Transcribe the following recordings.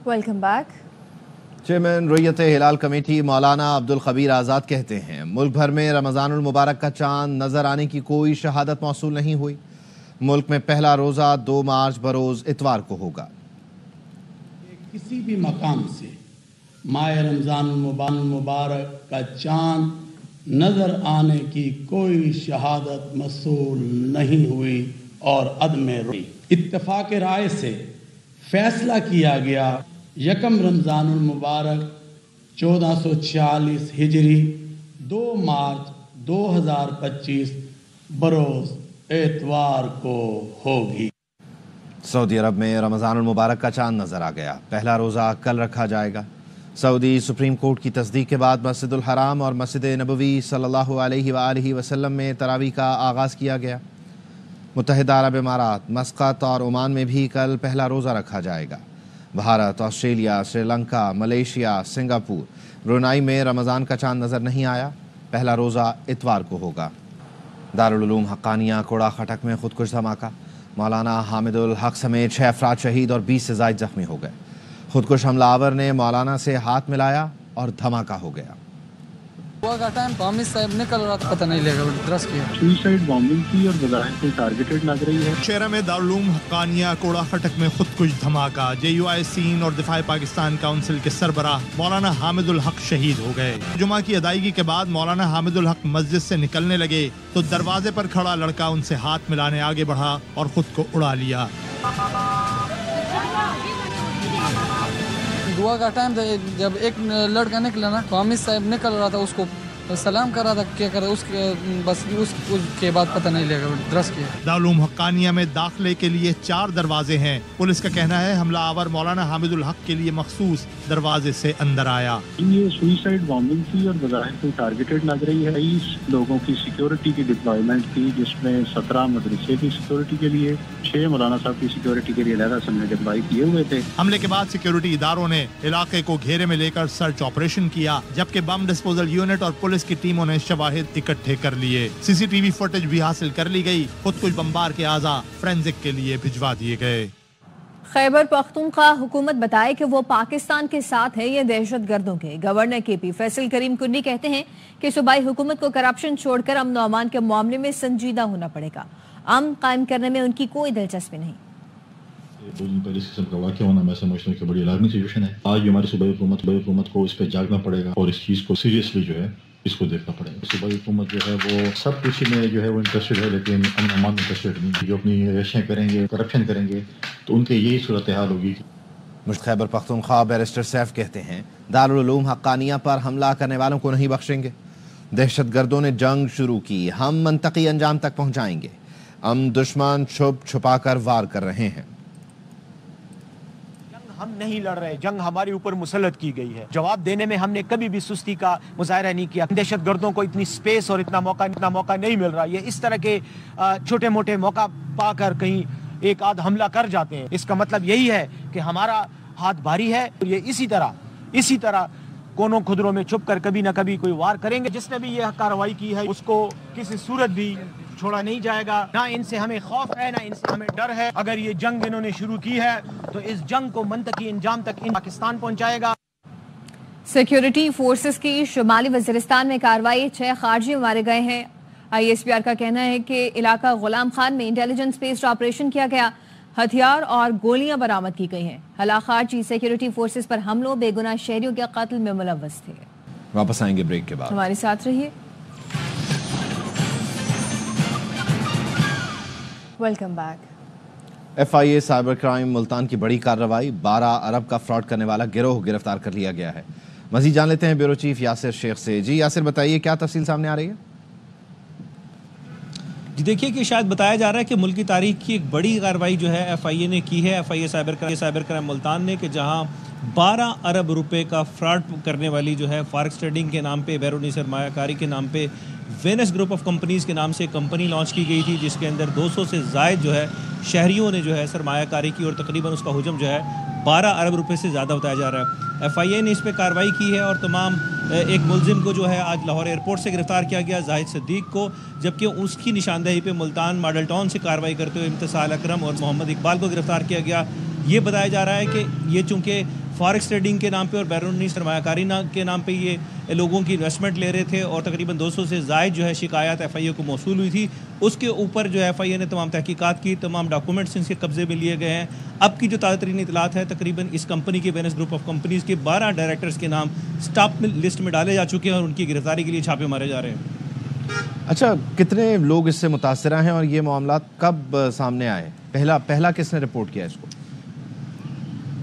Welcome back. Chairman رویت ہلال committee مولانا عبد الخبیر آزاد کہتے ہیں ملک بھر میں رمضان المبارک کا چاند نظر آنے کی کوئی شہادت موصول نہیں ہوئی۔ ملک میں پہلا روزہ 2 مارچ بروز اتوار کو ہوگا۔ کسی بھی مقام سے ماہ رمضان المبارک کا چاند نظر آنے کی کوئی شہادت موصول نہیں ہوئی اور عدم روئی۔ اتفاق رائے سے فیصلہ کیا گیا 1 رمضان المبارک 1446 ہجری 2 مارچ 2025 بروز اتوار کو ہوگی۔ سعودی عرب میں رمضان المبارک کا چاند نظر آ گیا۔ پہلا روزہ کل رکھا جائے گا۔ سعودی سپریم کورٹ کی تصدیق کے بعد مسجد الحرام اور مسجد نبوی صلی اللہ علیہ وآلہ وسلم میں تراویح کا آغاز کیا گیا۔ متحدہ عرب امارات، مسقط اور عمان میں بھی کل پہلا روزہ رکھا جائے گا۔ Bharat, Australia, Sri Lanka, Malaysia, Singapore, Brunei میں رمضان کا چاند نظر نہیں آیا۔ پہلا روزہ اتوار کو ہوگا۔ دارالعلوم حقانیہ کوڑا خٹک میں خودکش دھماکہ، مولانا حامد الحق سمیت 6 افراد شہید اور 20 سے زائد زخمی ہو گئے۔ خودکش حملہ آور نے مولانا سے ہاتھ ملایا اور دھماکہ ہو گیا۔ کا ٹائم حامد صاحب نکل رہا تھا، پتہ نہیں لگا درس کیا سوئسائڈ بامبنگ کی اور بظاہر کوئی ٹارگیٹڈ لگ رہی ہے۔ شہرہ میں دارالعلوم حقانیہ کوڑا خٹک میں خودکش دھماکہ، JUI سین اور دفاع پاکستان کونسل کے سربراہ مولانا حامد الحق شہید ہو گئے۔ جمعہ کی ادائیگی کے بعد مولانا حامد الحق مسجد سے نکلنے لگے تو دروازے پر کھڑا لڑکا ان سے ہاتھ ملانے آگے بڑھا اور خود کو اڑا لیا۔ دعا کا ٹائم تھا، جب ایک لڑکا نکلا نا تو حامد صاحب نکل رہا تھا، اس کو سلام کر رہا تھا، کیا کر رہا اس کے بس اس کے بعد پتہ نہیں لگا درس کیا۔ دارالعلوم حقانیہ میں داخلے کے لیے 4 دروازے ہیں۔ پولیس کا کہنا ہے حملہ آور مولانا حامد الحق کے لیے مخصوص دروازے سے اندر آیا۔ یہ سوئسائڈ بامبنگ کی اور بظاہر کوئی ٹارگیٹڈ لگ رہی ہے۔ 20 لوگوں کی سیکیورٹی کی ڈپلائمنٹ کی، جس میں 17 مدرسے کی سیکیورٹی کے لیے، 6 مولانا صاحب کی سیکیورٹی کے لیے علیحدہ سمے ڈپلائی کیے ہوئے تھے۔ حملے کے بعد سیکیورٹی اداروں نے علاقے کو گھیرے میں لے کر سرچ آپریشن کیا، جبکہ بم ڈسپوزل یونٹ اور پولیس کی ٹیموں نے شواہد اکٹھے کر لیے۔ CCTV فوٹیج بھی حاصل کر لی گئی۔ خودکش بمبار کے اعضاء فورینزک کے لیے بھجوا دیے گئے۔ خیبر پختونخوا حکومت بتائے کہ وہ پاکستان کے ساتھ ہے یا دہشت گردوں کے۔ گورنر KP فیصل کریم کنڈی کہتے ہیں کہ صوبائی حکومت کو کرپشن چھوڑ کر امن و امان کے معاملے میں سنجیدہ ہونا پڑے گا۔ امن قائم کرنے میں ان کی کوئی دلچسپی نہیں۔ پہلے اس قسم کا واقعہ ہونا میں سمجھتا ہوں کہ بڑی الارمی سچویشن ہے۔ آج ہماری صوبائی حکومت کو اس پہ جاگنا پڑے گا اور اس چیز کو سیریسلی جو ہے اس کو دیکھنا پڑے گا۔ صوبائی حکومت جو ہے وہ سب کچھ میں جو ہے وہ انٹرسٹڈ ہے، لیکن امن امان میں انٹرسٹڈ نہیں۔ جو اپنی ریشیں کریں گے، کرپشن کریں گے تو ان کے یہی صورتحال ہوگی۔ مشت خیبر پختونخوا بیرسٹر سیف کہتے ہیں دارالعلوم حقانیہ پر حملہ کرنے والوں کو نہیں بخشیں گے۔ دہشت گردوں نے جنگ شروع کی، ہم منطقی انجام تک پہنچائیں گے۔ دشمن چھپ چھپا کر وار کر رہے ہیں۔ ہم نہیں لڑ رہے، جنگ ہمارے اوپر مسلط کی گئی ہے۔ جواب دینے میں ہم نے کبھی بھی سستی کا مظاہرہ نہیں کیا۔ دہشت گردوں کو اتنی سپیس اور اتنا موقع نہیں مل رہا۔ یہ اس طرح کے چھوٹے موٹے موقع پا کر کہیں ایک آدھ حملہ کر جاتے ہیں۔ اس کا مطلب یہی ہے کہ ہمارا ہاتھ بھاری ہے۔ یہ اسی طرح کونوں خدروں میں چھپ کر کبھی نہ کبھی کوئی وار کریں گے۔ جس نے بھی یہ کارروائی کی ہے اس کو کسی صورت بھی چھوڑا نہیں جائے گا۔ نہ ان سے ہمیں خوف ہے، نہ ان سے ہمیں ڈر ہے۔ اگر یہ جنگ انہوں نے شروع کی ہے تو اس جنگ کو منطقی انجام تک پاکستان پہنچائے گا۔ سیکیورٹی فورسز کی شمالی وزیرستان میں کارروائی، 6 خارجی مارے گئے ہیں۔ ISPR کا کہنا ہے کہ علاقہ غلام خان میں انٹیلیجنس بیسڈ آپریشن کیا گیا، ہتھیار اور گولیاں برآمد کی گئی ہیں۔ ہلاک خارجی سیکیورٹی فورسز پر حملوں، بے گناہ شہریوں کے قتل میں ملوث تھے۔ واپس آئیں گے بریک کے بعد، ہمارے ساتھ رہیے۔ Welcome back. FIA cyber crime Multan کی بڑی کارروائی، 12 ارب کا فراڈ کرنے والا گروہ گرفتار کر لیا گیا ہے۔ مزید جان لیتے ہیں بیورو چیف یاسر شیخ سے۔ جی یاسر، بتائیے کیا تفصیل سامنے آ رہی ہے؟ جی دیکھیے کہ شاید بتایا جا رہا ہے کہ ملک کی تاریخ کی ایک بڑی کارروائی جو ہے FIA نے کی ہے، FIA سائبر کرائم ملتان نے، کہ جہاں 12 ارب روپے کا فراڈ کرنے والی جو ہے فارکس ٹریڈنگ کے نام پہ، بیرونی سرمایہ کاری کے نام پہ، وینس گروپ آف کمپنیز کے نام سے کمپنی لانچ کی گئی تھی، جس کے اندر 200 سے زائد جو ہے شہریوں نے جو ہے سرمایہ کاری کی، اور تقریباً اس کا حجم جو ہے 12 ارب روپے سے زیادہ بتایا جا رہا ہے۔ FIA نے اس پہ کارروائی کی ہے اور تمام ایک ملزم کو جو ہے آج لاہور ایئرپورٹ سے گرفتار کیا گیا، زاہد صدیق کو، جبکہ اس کی نشاندہی پہ ملتان ماڈل ٹاؤن سے کارروائی کرتے ہوئے امتصال اکرم اور محمد اقبال کو گرفتار کیا گیا۔ یہ بتایا جا رہا ہے کہ یہ چونکہ فارکس ٹریڈنگ کے نام پہ اور بیرونی سرمایہ کاری کے نام پہ یہ لوگوں کی انویسٹمنٹ لے رہے تھے، اور تقریباً 200 سے زائد جو ہے شکایات ایف آئی اے کو موصول ہوئی تھی. اس کے اوپر جو ایف آئی اے نے تمام تحقیقات کی، تمام ڈاکومنٹس ان کے قبضے میں لیے گئے ہیں. اب کی جو تازہ ترین اطلاعات ہے، تقریباً اس کمپنی کے وینس گروپ آف کمپنیز کے 12 ڈائریکٹرز کے نام اسٹاپ لسٹ میں ڈالے جا چکے ہیں اور ان کی گرفتاری کے لیے چھاپے مارے جا رہے ہیں. اچھا، کتنے لوگ اس سے متاثرہ ہیں اور یہ معاملات کب سامنے آئے؟ پہلا کس نے رپورٹ کیا اس کو؟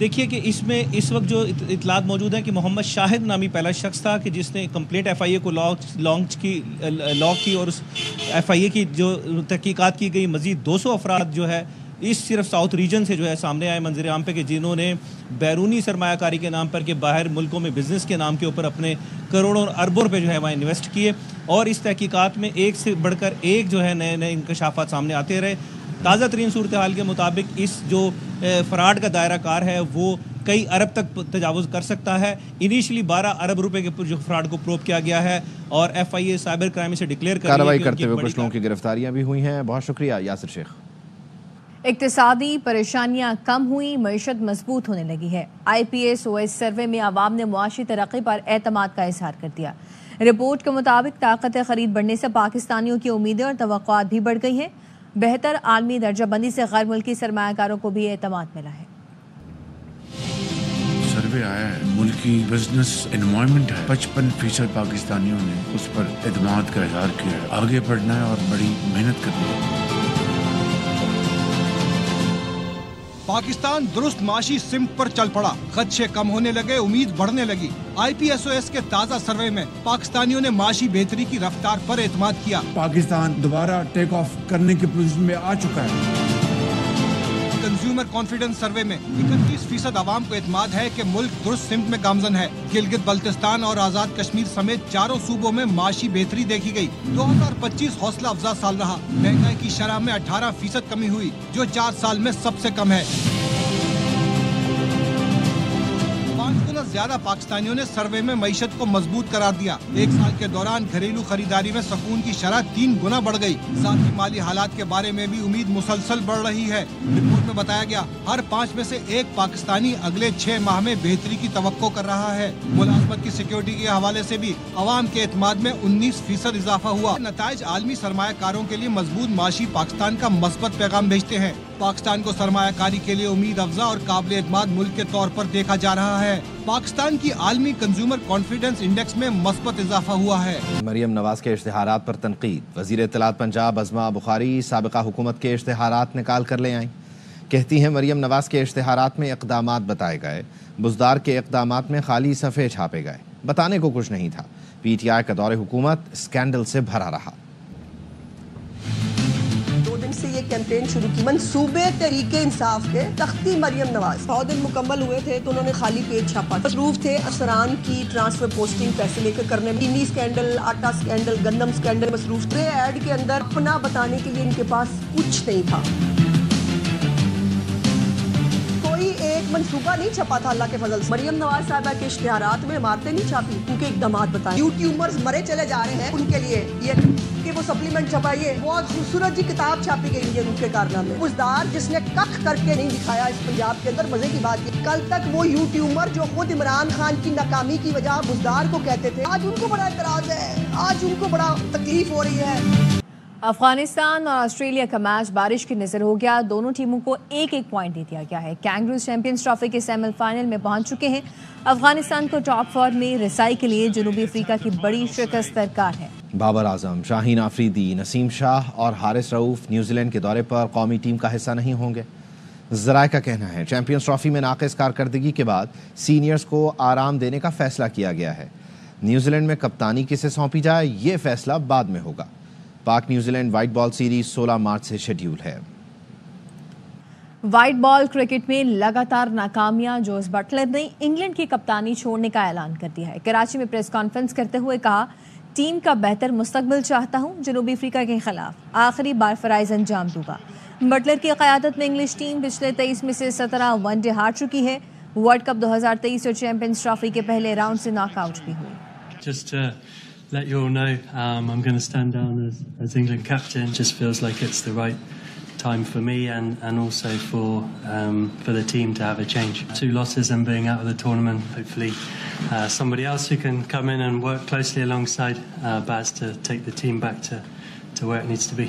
دیکھیے کہ اس میں اس وقت جو اطلاعات موجود ہیں کہ محمد شاہد نامی پہلا شخص تھا کہ جس نے کمپلیٹ ایف آئی اے کو لاک کی، اور اس ایف آئی اے کی جو تحقیقات کی گئی مزید 200 افراد جو ہے اس صرف ساؤتھ ریجن سے جو ہے سامنے آئے منظر عام پہ، کہ جنہوں نے بیرونی سرمایہ کاری کے نام پر کہ باہر ملکوں میں بزنس کے نام کے اوپر اپنے کروڑوں اور اربوں روپے جو ہے وہاں انویسٹ کیے. اور اس تحقیقات میں ایک سے بڑھ کر ایک جو ہے نئے نئے انکشافات سامنے آتے رہے. تازہ ترین صورتحال کے مطابق اس جو فراڈ کا دائرہ کار ہے وہ کئی ارب تک تجاوز کر سکتا ہے. انیشلی 12 ارب روپے کے جو فراڈ کو پروب کیا گیا ہے، اور F I A cyber crime سے ڈکلیئر کارروائی کرتے ہوئے کچھ لوگوں کی گرفتاریاں بھی ہوئی ہیں. بہت شکریہ یاسر شیخ. اقتصادی پریشانیاں کم ہوئی، معیشت مضبوط ہونے لگی ہے. I P S O S survey میں عوام نے معاشی ترقی پر اعتماد کا اظہار کر دیا. رپورٹ کے مطابق طاقت خرید بڑھنے سے پاکستانیوں کی امیدیں اور توقعات بھی بڑھ گئی ہیں. بہتر عالمی درجہ بندی سے غیر ملکی سرمایہ کاروں کو بھی اعتماد ملا ہے. سروے آیا ہے، ملکی بزنس انوائرمنٹ ہے، 55% پاکستانیوں نے اس پر اعتماد کا اظہار کیا ہے. آگے بڑھنا ہے اور بڑی محنت کرنی ہے. پاکستان درست معاشی سمت پر چل پڑا، خدشے کم ہونے لگے، امید بڑھنے لگی. آئی پی ایس او ایس کے تازہ سروے میں پاکستانیوں نے معاشی بہتری کی رفتار پر اعتماد کیا. پاکستان دوبارہ ٹیک آف کرنے کی پوزیشن میں آ چکا ہے. کنزیومر کانفیڈنس سروے میں 31% عوام کو اعتماد ہے کہ ملک درست سمت میں گامزن ہے. گلگت بلتستان اور آزاد کشمیر سمیت 4 صوبوں میں معاشی بہتری دیکھی گئی. 2025 حوصلہ افزا سال رہا. مہنگائی کی شرح میں 18% کمی ہوئی، جو 4 سال میں سب سے کم ہے. 5 گنا زیادہ پاکستانیوں نے سروے میں معیشت کو مضبوط قرار دیا. 1 سال کے دوران گھریلو خریداری میں سکون کی شرح 3 گنا بڑھ گئی. ذاتی مالی حالات کے بارے میں بھی امید مسلسل بڑھ رہی ہے. رپورٹ میں بتایا گیا ہر 5 میں سے 1 پاکستانی اگلے 6 ماہ میں بہتری کی توقع کر رہا ہے. ملازمت کی سیکیورٹی کے حوالے سے بھی عوام کے اعتماد میں 19% اضافہ ہوا. نتائج عالمی سرمایہ کاروں کے لیے مضبوط معاشی پاکستان کا مثبت پیغام بھیجتے ہیں. پاکستان کو سرمایہ کاری کے لیے امید افزا اور قابل اعتماد ملک کے طور پر دیکھا جا رہا ہے. پاکستان کی عالمی کنزیومر کانفیڈنس انڈیکس میں مثبت اضافہ ہوا ہے. مریم نواز کے اشتہارات پر تنقید. وزیر اطلاعات پنجاب عظمیٰ بخاری سابقہ حکومت کے اشتہارات نکال کر لے آئیں. کہتی ہیں مریم نواز کے اشتہارات میں اقدامات بتائے گئے، بزدار کے اقدامات میں خالی صفحے چھاپے گئے، بتانے کو کچھ نہیں تھا. پی ٹی آئی کا دور حکومت اسکینڈل سے بھرا رہا. سے یہ کیمپین شروع کی منصوبے تحریک انصاف کے تختی مریم نواز 100 دن مکمل ہوئے تھے تو انہوں نے خالی پیج چھاپا. مصروف تھے افسران کی ٹرانسفر پوسٹنگ پیسے لے کر کرنے میں. چینی سکینڈل، آٹا سکینڈل، گندم سکینڈل. مصروف تھے ایڈ کے اندر اپنا بتانے کے لیے ان کے پاس کچھ نہیں تھا. کوئی ایک منصوبہ نہیں چھپا تھا اللہ کے فضل سے. مریم نواز صاحبہ کے اشتہارات میں عمارتیں نہیں چھاپی، ان کے اقدامات بتائیں. یوٹیوبرز مرے چلے جا رہے ہیں، ان کے لیے یہ کہ وہ سپلیمنٹ چھپائیے. بہت خوبصورت جی کتاب چھاپی گئی ہے ان کے کارنامے. بزدار جس نے کخ کر کے نہیں دکھایا اس پنجاب کے اندر. مزے کی بات یہ کل تک وہ یوٹیوبر جو خود عمران خان کی ناکامی کی وجہ بزدار کو کہتے تھے، آج ان کو بڑا اعتراض ہے، آج ان کو بڑا تکلیف ہو رہی ہے. افغانستان اور آسٹریلیا کا میچ بارش کی نظر ہو گیا. دونوں ٹیموں کو 1-1 پوائنٹ دے دیا گیا ہے. کینگروز چیمپئنز ٹرافی کے سیمی فائنل میں پہنچ چکے ہیں. افغانستان کو ٹاپ 4 میں رسائی کے لیے جنوبی افریقہ کی بڑی شکست درکار ہے. بابر اعظم، شاہین آفریدی، نسیم شاہ اور حارث رؤوف نیوزی لینڈ کے دورے پر قومی ٹیم کا حصہ نہیں ہوں گے. ذرائع کا کہنا ہے چیمپئنز ٹرافی میں ناقص کارکردگی کے بعد سینئرز کو آرام دینے کا فیصلہ کیا گیا ہے. نیوزی لینڈ میں کپتانی کسے سونپی جائے یہ فیصلہ بعد میں ہوگا. پاک New Zealand white ball series 16 March سے شیڈیول ہے. وائٹ بال کرکٹ میں لگاتار ناکامیاں. جوز بٹلر نے انگلینڈ کی کپتانی چھوڑنے کا اعلان کر دیا ہے. کراچی میں پریس کانفرنس کرتے ہوئے کہا، ٹیم کا بہتر مستقبل چاہتا ہوں. جنوبی افریقہ کے خلاف آخری بار فرائض انجام دوں گا. بٹلر کی قیادت میں انگلش ٹیم پچھلے 23 میں سے 17 ون ڈے ہار چکی ہے. ورلڈ کپ 2023 اور چیمپئنز ٹرافی کے پہلے راؤنڈ سے ناک آؤٹ بھی ہوئی. Just to let you all know, I'm going to stand down as England captain. Just feels like it's the right time for me and also for the team to have a change. 2 losses and being out of the tournament. Hopefully somebody else who can come in and work closely alongside Baz to take the team back to where it needs to be.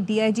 DIG